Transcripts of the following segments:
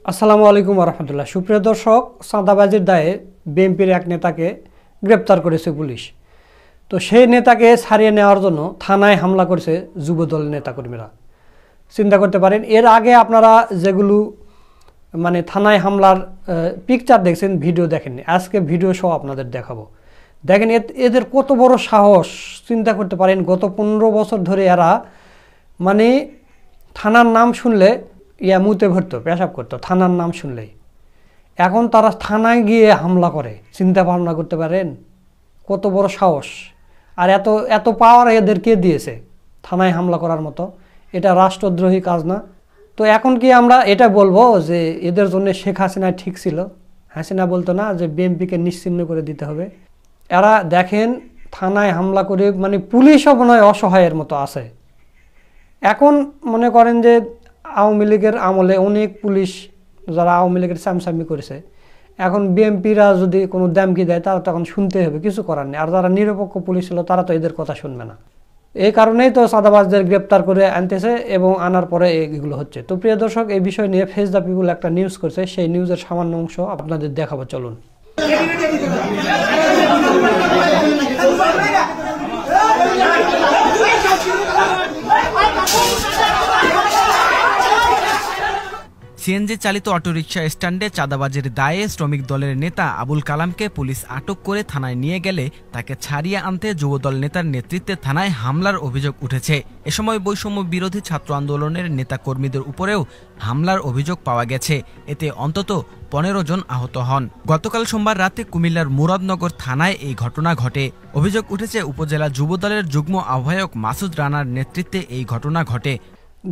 আসসালামু আলাইকুম রহমতুল্লাহ। সুপ্রিয় দর্শক, চাঁদাবাজির দায়ে বিএনপির এক নেতাকে গ্রেপ্তার করেছে পুলিশ। তো সেই নেতাকে ছাড়িয়ে নেওয়ার জন্য থানায় হামলা করেছে যুবদল নেতাকর্মীরা। চিন্তা করতে পারেন, এর আগে আপনারা যেগুলো থানায় হামলার পিকচার দেখছেন, ভিডিও দেখেননি। আজকে ভিডিও সহ আপনাদের দেখাবো। দেখেন এদের কত বড় সাহস। চিন্তা করতে পারেন, গত 15 বছর ধরে এরা থানার নাম শুনলে মুতে ভরতো, পেশাব করতো থানার নাম শুনলেই। এখন তারা থানায় গিয়ে হামলা করে। চিন্তা ভাবনা করতে পারেন কত বড় সাহস। আর এত এত পাওয়ার এদের কে দিয়েছে থানায় হামলা করার মতো? এটা রাষ্ট্রদ্রোহী কাজ না? তো এখন কি আমরা এটা বলবো যে এদের জন্য শেখ হাসিনা ঠিক ছিল? হাসিনা বলতো না যে বিএনপিকে নিশ্চিহ্ন করে দিতে হবে? এরা দেখেন থানায় হামলা করে, পুলিশও মনে হয় অসহায়ের মতো আছে। এখন মনে করেন যে আওয়ামী লীগের আমলে অনেক পুলিশ যারা আওয়ামী লীগের চামচামি করেছে, এখন বিএনপিরা যদি কোনো দামকি দেয় তারা তখন শুনতে হবে, কিছু করার নেই। আর যারা নিরপেক্ষ পুলিশ ছিল তারা তো এদের কথা শুনবে না। এই কারণেই তো চাঁদাবাজদের গ্রেপ্তার করে আনতেছে এবং আনার পরে এগুলো হচ্ছে। তো প্রিয় দর্শক, এই বিষয় নিয়ে ফেস দ্য পিপুল একটা নিউজ করছে, সেই নিউজের সামান্য অংশ আপনাদের দেখাবো, চলুন। সিএনজি চালিত অটোরিকশা স্ট্যান্ডে চাঁদাবাজির দায়ে শ্রমিক দলের নেতা আবুল কালামকে পুলিশ আটক করে থানায় নিয়ে গেলে তাকে ছাড়িয়ে আনতে যুবদল নেতার নেতৃত্বে থানায় হামলার অভিযোগ উঠেছে। এ সময় বৈষম্য বিরোধী ছাত্র আন্দোলনের নেতা কর্মীদের উপরেও হামলার অভিযোগ পাওয়া গেছে। এতে অন্তত 15 জন আহত হন। গতকাল সোমবার রাতে কুমিল্লার মুরাদনগর থানায় এই ঘটনা ঘটে। অভিযোগ উঠেছে উপজেলা যুবদলের যুগ্ম আহ্বায়ক মাসুদ রানার নেতৃত্বে এই ঘটনা ঘটে।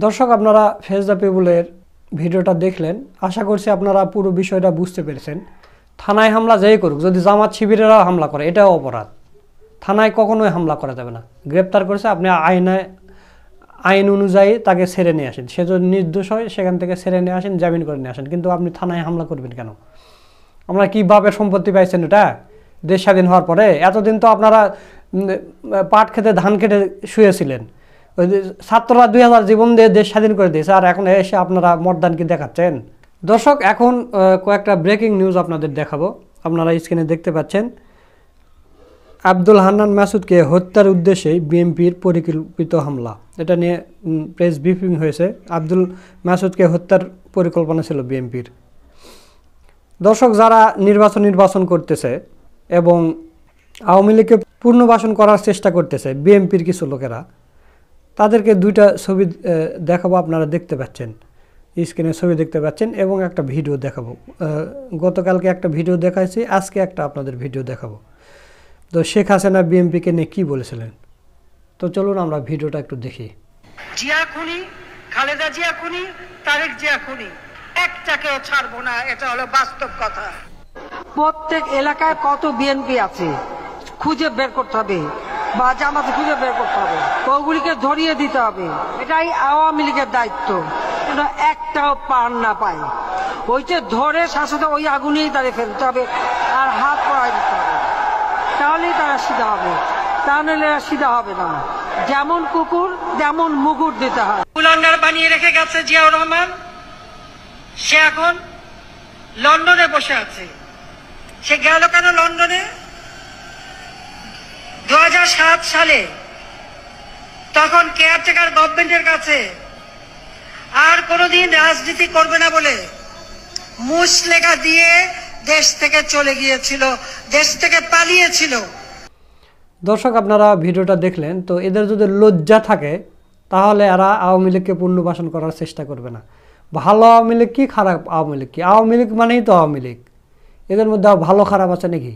দর্শক, আপনারা ফেস দ্য পিপুলের ভিডিওটা দেখলেন, আশা করছি আপনারা পুরো বিষয়টা বুঝতে পেরেছেন। থানায় হামলা যেই করুক, যদি জামাত শিবিরেরাও হামলা করে এটাও অপরাধ। থানায় কখনোই হামলা করা যাবে না। গ্রেপ্তার করেছে, আপনি আইন অনুযায়ী তাকে ছেড়ে নিয়ে আসেন। সে যদি নির্দোষ হয় সেখান থেকে ছেড়ে নিয়ে আসেন, জামিন করে নিয়ে আসেন। কিন্তু আপনি থানায় হামলা করবেন কেন? আমরা কি বাপের সম্পত্তি পাইছেন এটা দেশ স্বাধীন হওয়ার পরে? এতদিন তো আপনারা পাট খেতে ধান খেতে শুয়েছিলেন। ওই ছাত্ররা 2000 জীবন দিয়ে দেশ স্বাধীন করে দিয়েছে, আর এখন এসে আপনারা মর্দান কি দেখাচ্ছেন? দর্শক, এখন কয়েকটা ব্রেকিং নিউজ আপনাদের দেখাবো। আপনারা স্ক্রিনে দেখতে পাচ্ছেন, আব্দুল হান্নান মাসুদকে হত্যার উদ্দেশ্যেই বিএনপির পরিকল্পিত হামলা। এটা নিয়ে প্রেস ব্রিফিং হয়েছে। আব্দুল মাসুদকে হত্যার পরিকল্পনা ছিল বিএনপির। দর্শক, যারা নির্বাচন করতেছে এবং আওয়ামী লীগকে পুনর্বাসন করার চেষ্টা করতেছে বিএনপির কিছু লোকেরা, তাদেরকে দুইটা ছবি দেখাবো। আপনারা দেখতে পাচ্ছেন, স্ক্রিনে ছবি দেখতে পাচ্ছেন এবং একটা ভিডিও দেখাবো। গতকালকে একটা ভিডিও দেখাইছি, আজকে একটা আপনাদের ভিডিও দেখাবো। তো শেখ হাসিনা বিএনপিকে নিয়ে কি বলেছিলেন, তো চলুন আমরা ভিডিওটা একটু দেখি। জিয়া খুনি, খালেদা জিয়া খুনি, তারেক জিয়া খুনি, একটাকেও ছাড়বো না, এটা হলো বাস্তব কথা। প্রত্যেক এলাকায় কত বিএনপি আছে খুঁজে বের করতে হবে, বা জামাতে খুঁজে বের করতে হবে, ওগুলিকে ধরিয়ে দিতে হবে। এটাই আওয়ামী লীগের দায়িত্ব, যেন একটাও পার না পায়। ওইটা ধরে শাসতে ওই আগুনেই তাদের ফেলতে হবে আর হাত পড়ায় দিতে হবে, তাহলেই তারা সিধা হবে। তা নাহলে সিধা হবে না। যেমন কুকুর তেমন মুগুর দিতে হয়। কুলাঙ্গার বানিয়ে রেখে গেছে জিয়াউর রহমান। সে এখন লন্ডনে বসে আছে। সে গেল কেন লন্ডনে? 2007 সালে তখন কেয়ারটেকার গভর্নমেন্টের কাছে আর কোনোদিন রাজনীতি করবে না বলে মুচলেখা দিয়ে দেশ থেকে চলে গিয়েছিল, দেশ থেকে পালিয়েছিল। দর্শক, আপনারা ভিডিওটা দেখলেন। তো এদের যদি লজ্জা থাকে তাহলে এরা আওয়ামী লীগকে পুনর্বাসন করার চেষ্টা করবে না। ভালো আওয়ামী লীগ কি, খারাপ আওয়ামী লীগ কি? আওয়ামী লীগ মানেই তো আওয়ামী লীগ। এদের মধ্যে ভালো খারাপ আছে নাকি?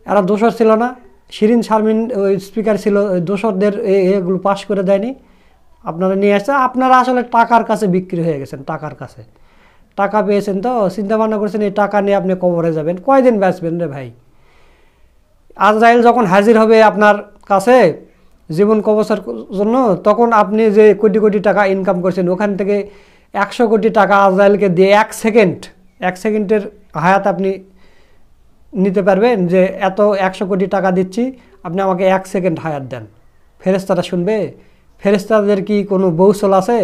এরা দোষর ছিল না? শিরিন শারমিন ওই স্পিকার ছিল, ওই দোষরদের এগুলো পাশ করে দেয়নি, আপনারা নিয়ে আসছে। আপনারা আসলে টাকার কাছে বিক্রি হয়ে গেছেন। টাকার কাছে টাকা পেয়েছেন, তো চিন্তা ভাবনা করছেন এই টাকা নিয়ে আপনি কবরে যাবেন। কয়দিন বাঁচবেন রে ভাই? আজরাইল যখন হাজির হবে আপনার কাছে জীবন কবচের জন্য, তখন আপনি যে কোটি কোটি টাকা ইনকাম করছেন ওখান থেকে 100 কোটি টাকা আজরাইলকে দিয়ে 1 সেকেন্ডের হায়াত আপনি নিতে পারবেন? যে এত 100 কোটি টাকা দিচ্ছি, আপনি আমাকে 1 সেকেন্ড হায়াত দেন। ফেরেশতারা শুনবে? ফেরেশতাদের কি কোনো বৌসল আছে?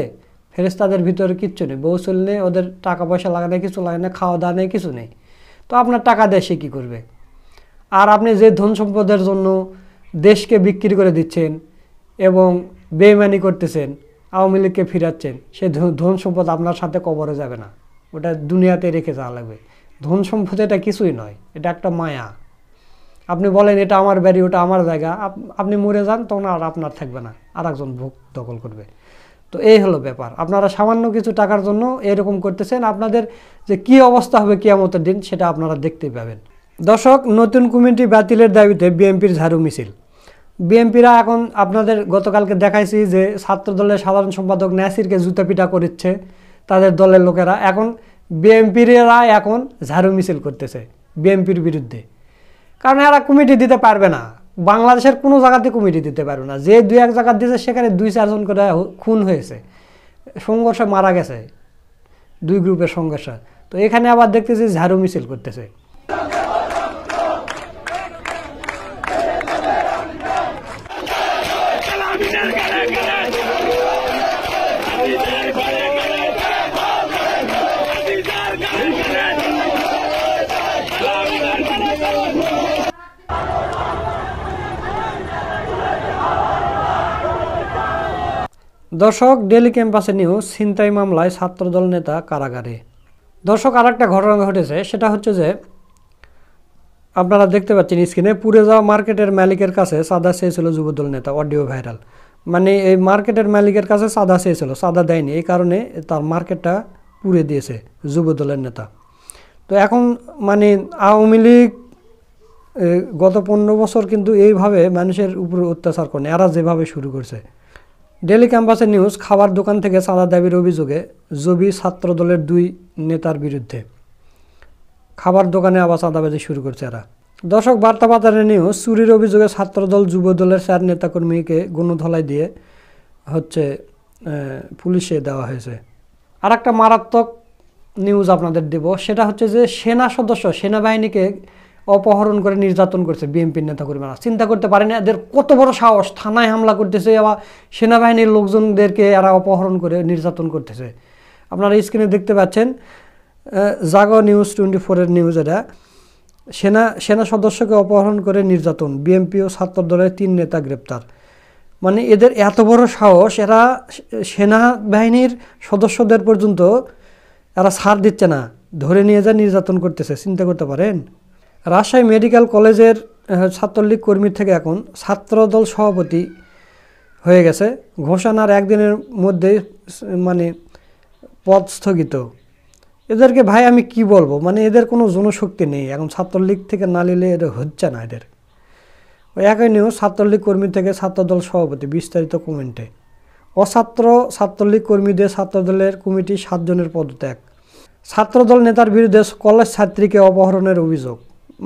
ফেরেশতাদের ভিতরে কিচ্ছু নেই, বউসল নেই, ওদের টাকা পয়সা লাগে না, কিছু লাগে না, খাওয়া দাওয়া নেই, কিছু নেই। তো আপনার টাকা দিয়ে সে কী করবে? আর আপনি যে ধন সম্পদের জন্য দেশকে বিক্রি করে দিচ্ছেন এবং বেইমানি করতেছেন, আওয়ামী লীগকে ফিরাচ্ছেন, সে ধন সম্পদ আপনার সাথে কবরে যাবে না, ওটা দুনিয়াতে রেখে যাওয়া লাগবে। ধন সম্পদ এটা কিছুই নয়, এটা একটা মায়া। আপনি বলেন এটা আমার বাড়ি, ওটা আমার জায়গা, আপনি মরে যান, তখন আর আপনার থাকবে না, আর একজন ভোগ দখল করবে। তো এই হলো ব্যাপার। আপনারা সামান্য কিছু টাকার জন্য এরকম করতেছেন, আপনাদের যে কি অবস্থা হবে কিয়ামতের দিন সেটা আপনারা দেখতেই পাবেন। দর্শক, নতুন কমিটি বাতিলের দাবিতে বিএনপির ঝাড়ু মিছিল। বিএনপিরা এখন আপনাদের গতকালকে দেখাইছি যে ছাত্র দলের সাধারণ সম্পাদক নাসিরকে জুতাপিটা করেছে তাদের দলের লোকেরা, এখন বিএনপিরা এখন ঝাড়ু মিছিল করতেছে বিএনপির বিরুদ্ধে। কারণ এরা কমিটি দিতে পারবে না, বাংলাদেশের কোনো জায়গাতে কমিটি দিতে পারবে না। যে 2-1 জায়গা দিয়েছে সেখানে 2-4 জন করে খুন হয়েছে, সংঘর্ষে মারা গেছে, 2 গ্রুপের সংঘর্ষ। তো এখানে আবার দেখতেছি ঝাড়ু মিছিল করতেছে। দর্শক, ডেইলি ক্যাম্পাসে নিউজ, ছিনতাই মামলায় ছাত্রদল নেতা কারাগারে। দর্শক, আর একটা ঘটনা ঘটেছে, সেটা হচ্ছে যে আপনারা দেখতে পাচ্ছেন স্ক্রিনে, পুড়ে যাওয়া মার্কেটের মালিকের কাছে চাঁদা চেয়েছিল যুবদল নেতা, অডিও ভাইরাল। মানে এই মার্কেটের মালিকের কাছে চাঁদা চেয়েছিল, চাঁদা দেয়নি, এই কারণে তার মার্কেটটা পুড়ে দিয়েছে যুবদলের নেতা। তো এখন মানে আওয়ামী লীগ গত 15 বছর কিন্তু এইভাবে মানুষের উপর অত্যাচার করে, এরা যেভাবে শুরু করছে। ডেইলি ক্যাম্পাসের নিউজ, খাবার দোকান থেকে চাঁদা দাবির অভিযোগে জবি ছাত্র দলের 2 নেতার বিরুদ্ধে। খাবার দোকানে আবার চাঁদাবাজি শুরু করছে এরা। দর্শক, বার্তাবাজারের নিউজ, চুরির অভিযোগে ছাত্রদল যুব দলের 4 নেতাকর্মীকে গণধলাই দিয়ে পুলিশে দেওয়া হয়েছে। আর একটা মারাত্মক নিউজ আপনাদের দেব, সেটা হচ্ছে যে সেনাবাহিনীকে অপহরণ করে নির্যাতন করছে বিএনপির নেতাকর্মীরা। চিন্তা করতে পারেন এদের কত বড় সাহস, থানায় হামলা করতেছে, আবার সেনাবাহিনীর লোকজনদেরকে এরা অপহরণ করে নির্যাতন করতেছে। আপনারা স্ক্রিনে দেখতে পাচ্ছেন, জাগো নিউজ 24-এর নিউজ এটা। সেনা সদস্যকে অপহরণ করে নির্যাতন, বিএনপি ও ছাত্র দলের 3 নেতা গ্রেপ্তার। মানে এদের এত বড় সাহস, এরা সেনাবাহিনীর সদস্যদের পর্যন্ত এরা ছাড় দিচ্ছে না, ধরে নিয়ে যা নির্যাতন করতেছে। চিন্তা করতে পারেন। রাজশাহী মেডিকেল কলেজের ছাত্রলীগ কর্মী থেকে এখন ছাত্রদল সভাপতি হয়ে গেছে, ঘোষণার একদিনের মধ্যেই মানে পদ স্থগিত। এদেরকে ভাই আমি কি বলবো, মানে এদের কোনো জনশক্তি নেই, এখন ছাত্রলীগ থেকে না নিলে এদের হচ্ছে না। এদের ওই একই নিউজ, ছাত্রলীগ কর্মী থেকে ছাত্রদল সভাপতি, বিস্তারিত কমেন্টে। ছাত্রলীগ কর্মীদের ছাত্রদলের কমিটি 7 জনের পদত্যাগ। ছাত্রদল নেতার বিরুদ্ধে কলেজ ছাত্রীকে অপহরণের অভিযোগ,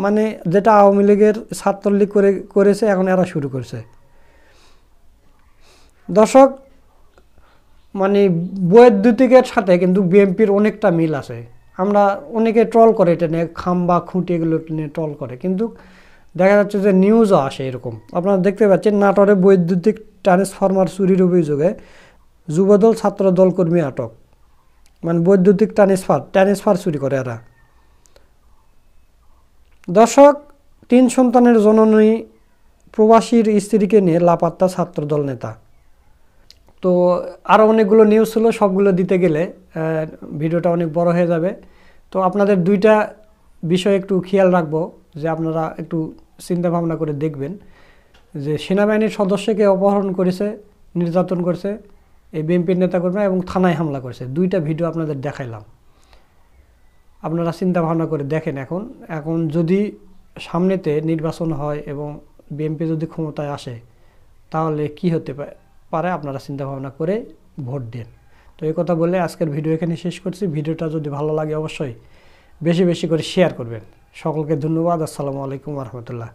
মানে যেটা আওয়ামী লীগের ছাত্রলীগ করেছে এখন এরা শুরু করছে। দর্শক, মানে বৈদ্যুতিকের সাথে কিন্তু বিএনপির অনেকটা মিল আছে। আমরা অনেকে ট্রল করে এটা নিয়ে, খাম্বা খুঁটি এগুলো নিয়ে ট্রল করে, কিন্তু দেখা যাচ্ছে যে নিউজও আসে এরকম। আপনারা দেখতে পাচ্ছেন, নাটোরে বৈদ্যুতিক ট্রান্সফরমার চুরির অভিযোগে যুবদল ছাত্রদল কর্মী আটক। মানে বৈদ্যুতিক ট্রান্সফার চুরি করে এরা। দর্শক, 3 সন্তানের জননী প্রবাসীর স্ত্রীকে নিয়ে লাপাত্তা ছাত্রদল নেতা। তো আরও অনেকগুলো নিউজ ছিল, সবগুলো দিতে গেলে ভিডিওটা অনেক বড় হয়ে যাবে। তো আপনাদের 2টা বিষয় একটু খেয়াল রাখবো, যে আপনারা একটু চিন্তা ভাবনা করে দেখবেন যে সেনাবাহিনীর সদস্যকে অপহরণ করেছে, নির্যাতন করছে এই বিএনপির নেতাকর্মী, এবং থানায় হামলা করেছে। 2টা ভিডিও আপনাদের দেখাইলাম, আপনারা চিন্তা ভাবনা করে দেখেন। এখন যদি সামনেতে নির্বাচন হয় এবং বিএনপি যদি ক্ষমতায় আসে, তাহলে কি হতে পারে আপনারা চিন্তা ভাবনা করে ভোট দেন। তো এই কথা বলে আজকের ভিডিও এখানে শেষ করছি। ভিডিওটা যদি ভালো লাগে অবশ্যই বেশি বেশি করে শেয়ার করবেন। সকলকে ধন্যবাদ। আসসালামু আলাইকুম ওয়া রাহমাতুল্লাহ।